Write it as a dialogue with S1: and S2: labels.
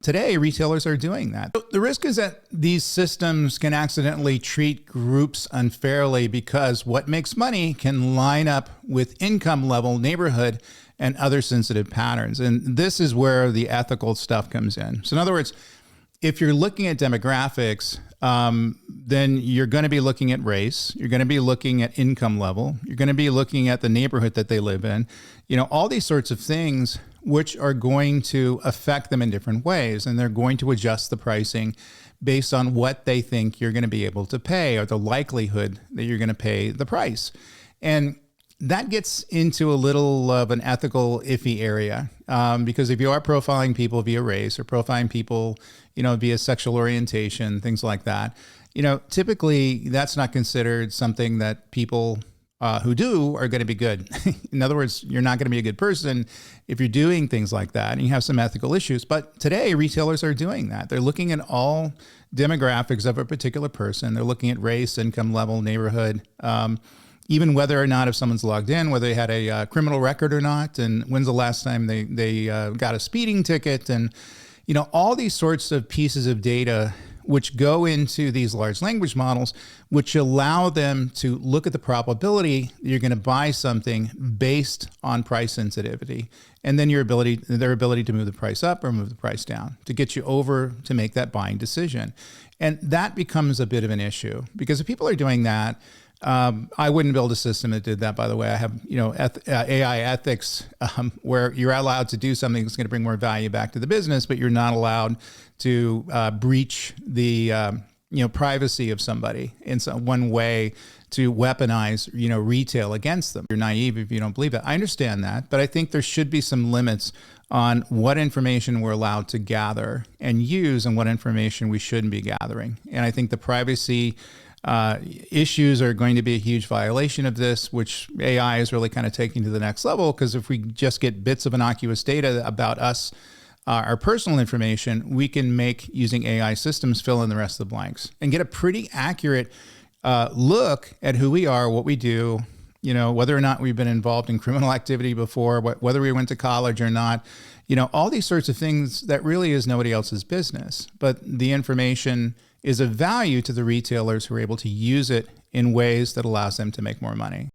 S1: Today, retailers are doing that. The risk is that these systems can accidentally treat groups unfairly because what makes money can line up with income level, neighborhood, and other sensitive patterns. And this is where the ethical stuff comes in. So in other words, if you're looking at demographics, then you're going to be looking at race. You're going to be looking at income level. You're going to be looking at the neighborhood that they live in. You know, all these sorts of things which are going to affect them in different ways. And they're going to adjust the pricing based on what they think you're going to be able to pay or the likelihood that you're going to pay the price. And that gets into a little of an ethical iffy area because if you are profiling people via race or profiling people, you know, via sexual orientation, things like that, you know, typically that's not considered something that people who do are going to be good. In other words, you're not going to be a good person if you're doing things like that and you have some ethical issues. But today, retailers are doing that. They're looking at all demographics of a particular person. They're looking at race, income level, neighborhood, even whether or not if someone's logged in, whether they had a criminal record or not, and when's the last time they got a speeding ticket, and you know, all these sorts of pieces of data which go into these large language models, which allow them to look at the probability that you're going to buy something based on price sensitivity, and then their ability to move the price up or move the price down to get you over to make that buying decision. And that becomes a bit of an issue because if people are doing that, I wouldn't build a system that did that, by the way. I have, you know, AI ethics where you're allowed to do something that's going to bring more value back to the business, but you're not allowed to breach the, you know, privacy of somebody in some one way to weaponize, you know, retail against them. You're naive if you don't believe that. I understand that, but I think there should be some limits on what information we're allowed to gather and use and what information we shouldn't be gathering. And I think the privacy issues are going to be a huge violation of this, which AI is really kind of taking to the next level. Because if we just get bits of innocuous data about us, our personal information, we can make using AI systems fill in the rest of the blanks and get a pretty accurate look at who we are, what we do, you know, whether or not we've been involved in criminal activity before, whether we went to college or not, you know, all these sorts of things that really is nobody else's business. But the information is of value to the retailers who are able to use it in ways that allows them to make more money.